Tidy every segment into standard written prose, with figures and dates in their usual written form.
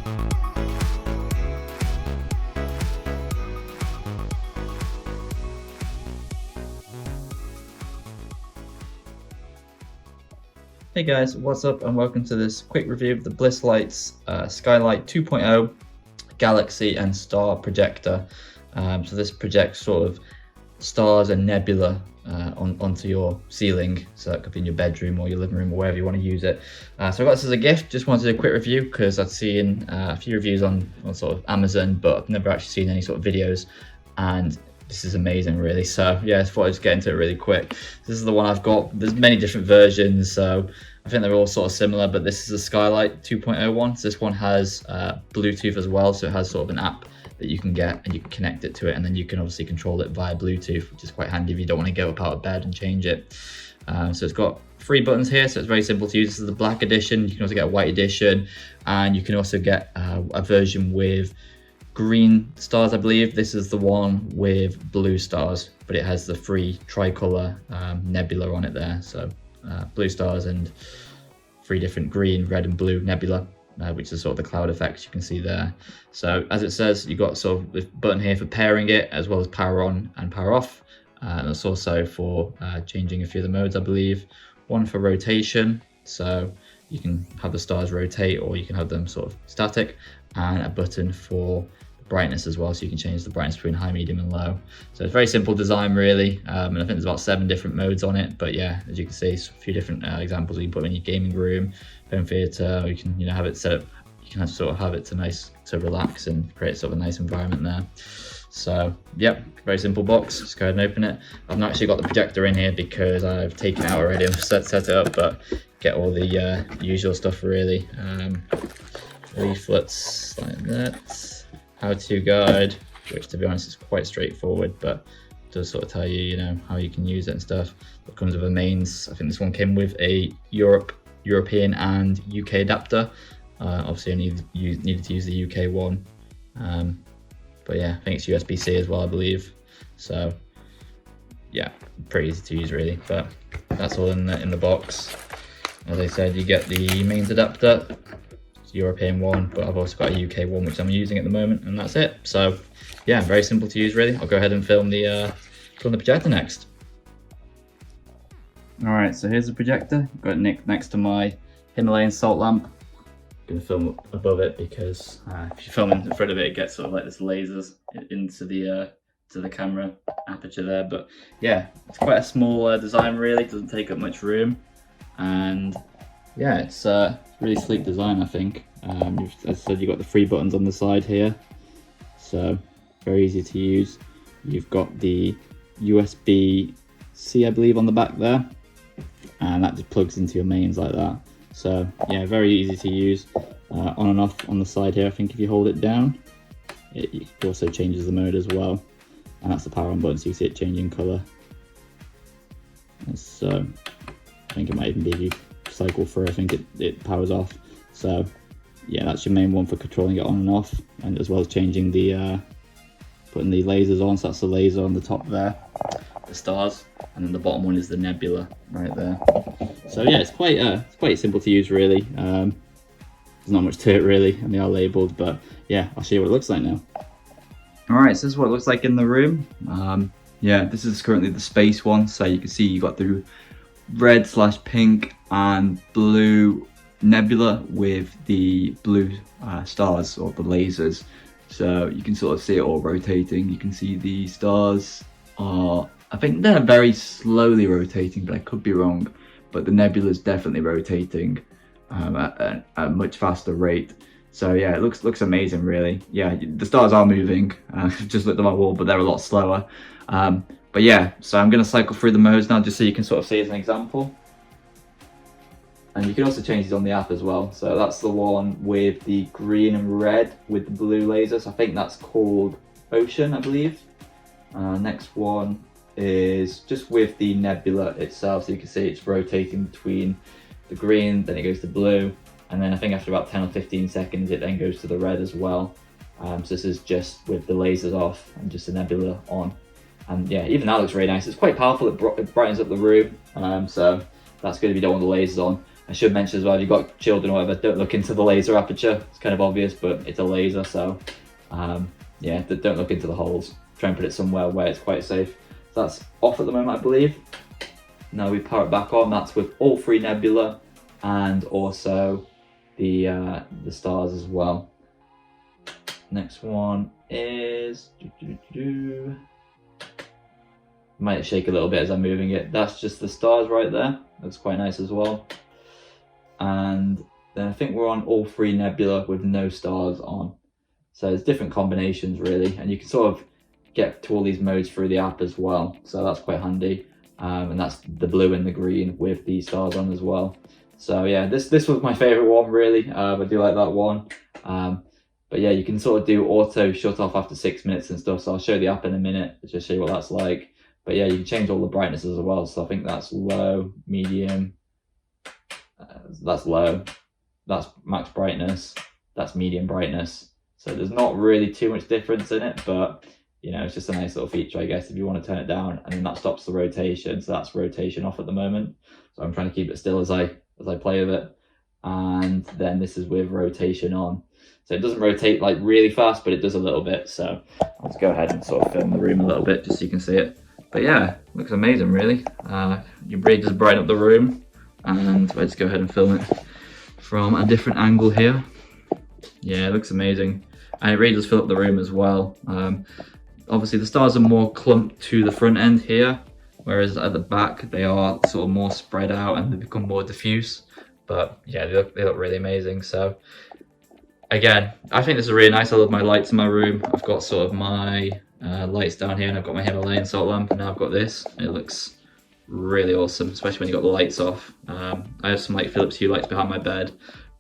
Hey guys, what's up and welcome to this quick review of the BlissLights Skylite 2.0 Galaxy and Star Projector. So this projects sort of stars and nebula onto your ceiling, so that could be in your bedroom or your living room or wherever you want to use it. So I got this as a gift, just wanted to do a quick review because I'd seen a few reviews on sort of Amazon, but I've never actually seen any sort of videos, and this is amazing really. So yeah, I thought I'd just get into it really quick. This is the one I've got. There's many different versions, so I think they're all sort of similar, but this is a Skylite 2.0 one. So this one has Bluetooth as well, so it has sort of an app that you can get and you can connect it to it, and then you can obviously control it via Bluetooth, which is quite handy if you don't want to get up out of bed and change it. So it's got 3 buttons here, so it's very simple to use. This is the black edition. You can also get a white edition, and you can also get a version with green stars, I believe. This is the one with blue stars, but it has the 3 tricolor nebula on it there. So blue stars and 3 different green, red and blue nebula, which is sort of the cloud effects you can see there. So as it says, you've got sort of the button here for pairing it, as well as power on and power off. And that's also for changing a few of the modes, I believe. One for rotation, so you can have the stars rotate or you can have them sort of static, and a button for brightness as well, so you can change the brightness between high, medium and low. So it's very simple design really, and I think there's about 7 different modes on it. But yeah, as you can see, it's a few different examples. You can put in your gaming room, home theater, or you can have it set up, you can have it to relax and create sort of a nice environment there. So yep, very simple box. Just go ahead and open it. I've not actually got the projector in here because I've taken it out already and set it up, but get all the usual stuff really. Leaflets like that, how-to guide, which to be honest is quite straightforward, but does sort of tell you, how you can use it and stuff. It comes with a mains. I think this one came with a European and UK adapter. Obviously I needed to use the UK one, but yeah, I think it's USB-C as well, I believe. So yeah, pretty easy to use really. But that's all in the box. As I said, you get the mains adapter, European one, but I've also got a UK one which I'm using at the moment, and that's it. So yeah, very simple to use really. I'll go ahead and film the projector next. All right, so here's the projector. Got it next to my Himalayan salt lamp. I'm gonna film above it because if you film in front of it, it gets sort of like this lasers into the to the camera aperture there. But yeah, it's quite a small design really. It doesn't take up much room, and yeah, it's really sleek design, I think. As I said, you've got the 3 buttons on the side here, so very easy to use. You've got the USB-C, I believe, on the back there, and that just plugs into your mains like that. So yeah, very easy to use. On and off on the side here, I think if you hold it down, it also changes the mode as well, and that's the power on button, so you see it changing colour. So I think it might even be if you cycle through, I think it powers off. So yeah, that's your main one for controlling it on and off, and as well as changing the putting the lasers on. So that's the laser on the top there, the stars, and then the bottom one is the nebula right there. So yeah, it's quite simple to use really. There's not much to it really, and they are labeled, but yeah, I'll show you what it looks like now. All right, so this is what it looks like in the room. Yeah, this is currently the space one, so you can see you got the red/pink and blue nebula with the blue stars or the lasers. So you can sort of see it all rotating. You can see the stars are, I think they're very slowly rotating, but I could be wrong. But the nebula is definitely rotating at a much faster rate. So yeah, it looks amazing really. Yeah, the stars are moving. I've just looked at my wall, but they're a lot slower. But yeah, so I'm going to cycle through the modes now just so you can sort of see as an example. And you can also change these on the app as well. So that's the one with the green and red with the blue lasers. I think that's called Ocean, I believe. Next one is just with the nebula itself. So you can see it's rotating between the green, then it goes to blue. And then I think after about 10 or 15 seconds, it then goes to the red as well. So this is just with the lasers off and just the nebula on. And yeah, even that looks really nice. It's quite powerful. It brightens up the room. So that's good if you don't want the lasers on. I should mention as well, if you've got children or whatever, don't look into the laser aperture. It's kind of obvious, but it's a laser, so yeah, don't look into the holes. Try and put it somewhere where it's quite safe. So that's off at the moment, I believe. Now we power it back on. That's with all 3 nebula and also the stars as well. Next one is might shake a little bit as I'm moving it. That's just the stars right there. Looks quite nice as well. And then I think we're on all 3 nebula with no stars on. So there's different combinations really, and you can sort of get to all these modes through the app as well. So that's quite handy. And that's the blue and the green with the stars on as well. So yeah, this was my favorite one really. I do like that one. But yeah, you can sort of do auto shut off after 6 minutes and stuff. So I'll show the app in a minute, just show you what that's like. But yeah, you can change all the brightnesses as well. So I think that's low, medium, that's low, that's max brightness, that's medium brightness. So there's not really too much difference in it, but you know, it's just a nice little feature, I guess, if you want to turn it down. And then that stops the rotation. So that's rotation off at the moment. So I'm trying to keep it still as I play with it. And then this is with rotation on. So it doesn't rotate like really fast, but it does a little bit. So let's go ahead and sort of film the room a little bit just so you can see it. But yeah, looks amazing really. You really just brighten up the room, and let's go ahead and film it from a different angle here. Yeah, it looks amazing. And it really does fill up the room as well. Obviously the stars are more clumped to the front end here, whereas at the back they are sort of more spread out and they become more diffuse. But yeah, they look really amazing. So again, I think this is really nice. I love my lights in my room. I've got sort of my lights down here, and I've got my Himalayan salt lamp, and now I've got this. It looks really awesome, especially when you've got the lights off. I have some like Philips Hue lights behind my bed,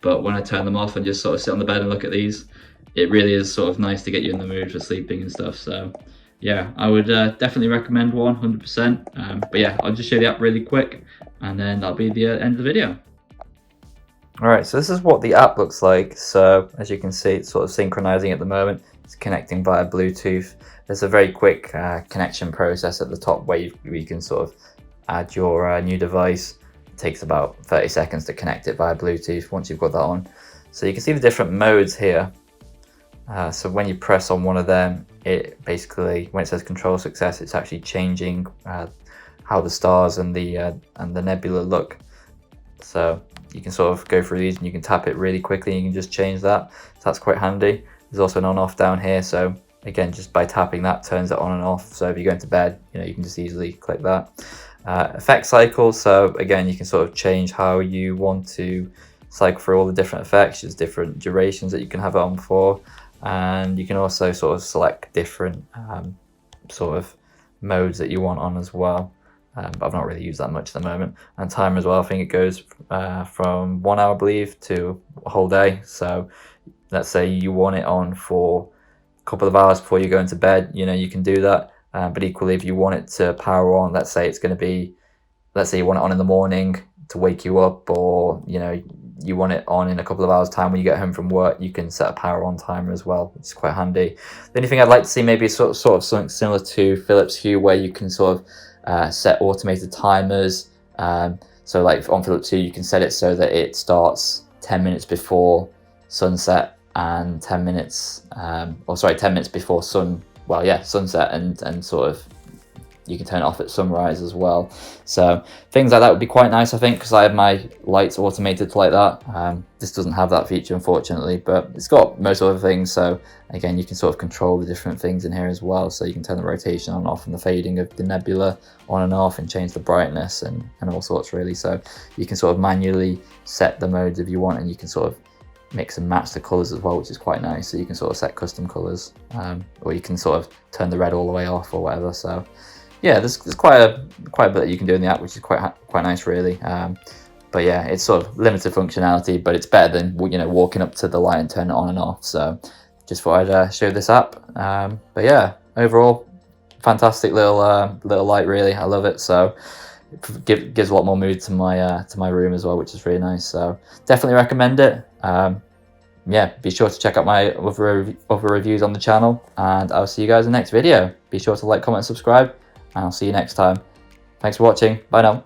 but when I turn them off and just sort of sit on the bed and look at these, it really is sort of nice to get you in the mood for sleeping and stuff. So yeah, I would definitely recommend one, 100%. But yeah, I'll just show the app really quick, and then that'll be the end of the video. Alright, so this is what the app looks like. So as you can see, it's sort of synchronizing at the moment. It's connecting via Bluetooth. There's a very quick connection process at the top where you can sort of add your new device. It takes about 30 seconds to connect it via Bluetooth once you've got that on. So you can see the different modes here. So when you press on one of them, it basically, when it says control success, it's actually changing how the stars and the nebula look. So you can sort of go through these and you can tap it really quickly and you can just change that. So that's quite handy. There's also an on-off down here. So again, just by tapping that turns it on and off. So if you're going to bed, you know, you can just easily click that. Effect cycle. So again, you can sort of change how you want to cycle through all the different effects. There's different durations that you can have it on for. And you can also sort of select different sort of modes that you want on as well. But I've not really used that much at the moment. And time as well, I think it goes from 1 hour, I believe, to a whole day. So let's say you want it on for a couple of hours before you go into bed, you know, you can do that. But equally, if you want it to power on, let's say it's going to be, let's say you want it on in the morning to wake you up, or, you know, you want it on in a couple of hours time when you get home from work, you can set a power on timer as well, which is quite handy. The only thing I'd like to see maybe is sort of something similar to Philips Hue, where you can sort of set automated timers. So like on Philips Hue, you can set it so that it starts 10 minutes before sunset and 10 minutes, 10 minutes before sunset, and sort of you can turn it off at sunrise as well. So things like that would be quite nice, I think, because I have my lights automated like that. This doesn't have that feature, unfortunately, but it's got most other things. So again, you can sort of control the different things in here as well. So you can turn the rotation on and off and the fading of the nebula on and off, and change the brightness and all sorts really. So you can sort of manually set the modes if you want, and you can sort of mix and match the colors as well, which is quite nice. So you can sort of set custom colors, or you can sort of turn the red all the way off or whatever. So yeah, there's quite a bit that you can do in the app, which is quite nice really. But yeah, it's sort of limited functionality, but it's better than, you know, walking up to the light and turning it on and off. So just thought I'd show this app. But yeah, overall, fantastic little light really. I love it. So it gives a lot more mood to my room as well, which is really nice. So definitely recommend it. Yeah, be sure to check out my other reviews on the channel, and I'll see you guys in the next video. Be sure to like, comment, and subscribe, and I'll see you next time. Thanks for watching. Bye now.